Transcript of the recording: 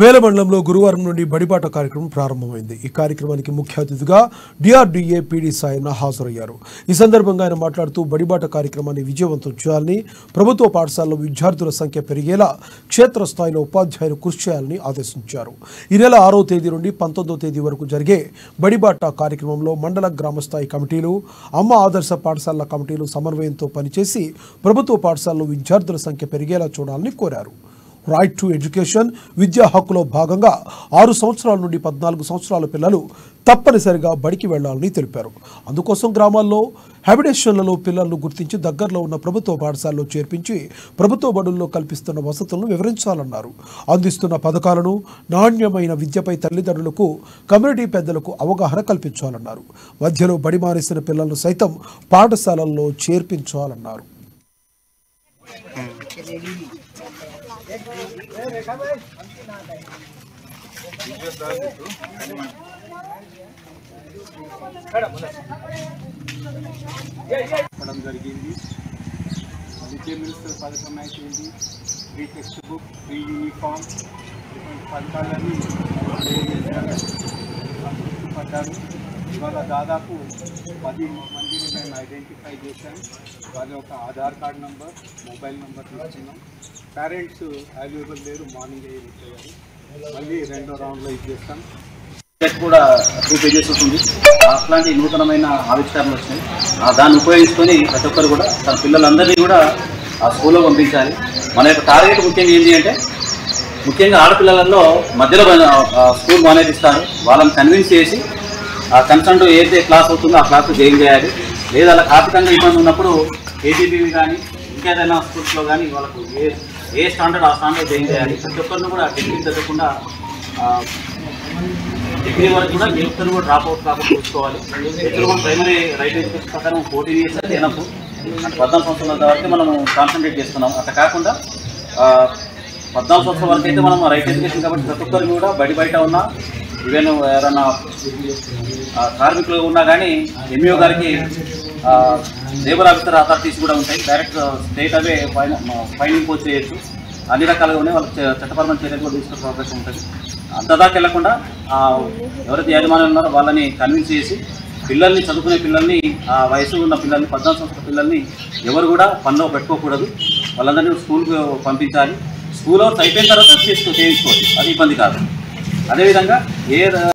వేలమండలంలో గురువారం నుండి బడిబాట కార్యక్రమం ప్రారంభమైంది. ఈ కార్యక్రమానికి ముఖ్య అతిథిగా డిఆర్డీఏ పీడీ సాయన్న హాజరయ్యారు. ఈ సందర్భంగా ఆయన మాట్లాడుతూ బడిబాట కార్యక్రమాన్ని విజయవంతం చేయాలని, ప్రభుత్వ పాఠశాలలో విద్యార్థుల సంఖ్య పెరిగేలా క్షేత్రస్థాయిలో ఉపాధ్యాయులు కృషి చేయాలని ఆదేశించారు. ఈ నెల 6వ తేదీ నుండి 19వ తేదీ వరకు జరిగే బడిబాట కార్యక్రమంలో మండల గ్రామస్థాయి కమిటీలు, అమ్మ ఆదర్శ పాఠశాలల కమిటీలు సమన్వయంతో పనిచేసి ప్రభుత్వ పాఠశాలలో విద్యార్థుల సంఖ్య పెరిగేలా చూడాలని కోరారు. రైట్ టు ఎడ్యుకేషన్ విద్యా హక్కులో భాగంగా 6 సంవత్సరాల నుండి 14 సంవత్సరాల పిల్లలు తప్పనిసరిగా బడికి వెళ్లాలని తెలిపారు. అందుకోసం గ్రామాల్లో హ్యాబిటేషన్లలో పిల్లలను గుర్తించి దగ్గరలో ఉన్న ప్రభుత్వ పాఠశాలలో చేర్పించి ప్రభుత్వ బడుల్లో కల్పిస్తున్న వసతులను వివరించాలన్నారు. అందిస్తున్న పథకాలను, నాణ్యమైన విద్యపై తల్లిదండ్రులకు, కమ్యూనిటీ పెద్దలకు అవగాహన కల్పించాలన్నారు. మధ్యలో బడి మానేసిన పిల్లలను సైతం పాఠశాలల్లో చేర్పించాలన్నారు. జరిగింది. మిడ్ డే మీల్స్ పథకం అయిపోయింది. Free text book, free uniform, ఇటువంటి పథకాలన్నీ పడ్డారు. ఇవాళ దాదాపు 10 మందిని మేము ఐడెంటిఫై చేశాం. వాళ్ళ యొక్క Aadhaar card number, mobile number తీసుకున్నాం. పేరెంట్స్ అవైలబుల్ లేరు, మార్నింగ్ వచ్చేవారు. మళ్ళీ రెండో రౌండ్లో ఇది చేస్తాం. కూడా 2 పేజెస్ ఉంటుంది. అట్లాంటి నూతనమైన ఆవిష్కరణలు వచ్చినాయి. దాన్ని ఉపయోగించుకొని ప్రతి ఒక్కరు కూడా తన పిల్లలందరినీ కూడా ఆ స్కూల్లో పంపించాలి. మన యొక్క టార్గెట్ ముఖ్యంగా ఏంటి అంటే, ముఖ్యంగా ఆడపిల్లలలో మధ్యలో స్కూల్ మానేపిస్తారు. వాళ్ళని కన్విన్స్ చేసి ఆ కన్సర్న్ ఏదైతే క్లాస్ అవుతుందో ఆ క్లాస్ జాయిన్ చేయాలి. లేదా అలా ఆర్థికంగా ఇబ్బంది ఉన్నప్పుడు ఏబీబీవి కానీ ఇంకేదైనా స్కూల్స్లో కానీ వాళ్ళకు ఏ స్టాండర్డ్ ఆ స్టాండర్డ్ జాయిన్ చేయాలి. ప్రతి ఒక్కరిని కూడా డిగ్రీ చదవకుండా డిగ్రీ వరకు కూడా ఏ ఒక్కరు కూడా డ్రాప్ అవుట్ కాకుండా చూసుకోవాలి. ఎప్పుడు కూడా ప్రైమరీ రైట్ ఎడ్యుకేషన్ ప్రకారం 14 years అయితే ఎనఫ్. 14 సంవత్సరాల వరకు మనం కాన్సన్ట్రేట్ చేస్తున్నాం. అట్లా కాకుండా 14 సంవత్సరాల వరకు అయితే మనం రైట్ ఎడ్యుకేషన్ కాబట్టి ప్రతి ఒక్కరికి కూడా బయట ఉన్నా, ఈవెన్ ఎవరైనా కార్మికులు ఉన్నా కానీ ఎంఈఓ గారికి లేబర్ ఆఫీసర్ అథారిటీస్ కూడా ఉంటాయి. డైరెక్ట్ స్టేట్ అవే ఫైన్ ఇంపోజ్ చేయొచ్చు. అన్ని రకాలుగా ఉన్నాయి. వాళ్ళకి చట్టపరమైన చర్యలు కూడా తీసుకునే అవకాశం ఉంటుంది. అంతదాకా వెళ్లకుండా ఎవరైతే యాజమాన్యం ఉన్నారో వాళ్ళని కన్విన్స్ చేసి పిల్లల్ని, చదువుకునే పిల్లల్ని, ఆ వయసు ఉన్న పిల్లల్ని, 14 సంవత్సరాల పిల్లల్ని ఎవరు కూడా పనిలో పెట్టుకోకూడదు. వాళ్ళందరినీ స్కూల్కి పంపించాలి. స్కూల్ అవర్స్ అయిపోయిన తర్వాత చేయించుకోవచ్చు, అది ఇబ్బంది కాదు. అదేవిధంగా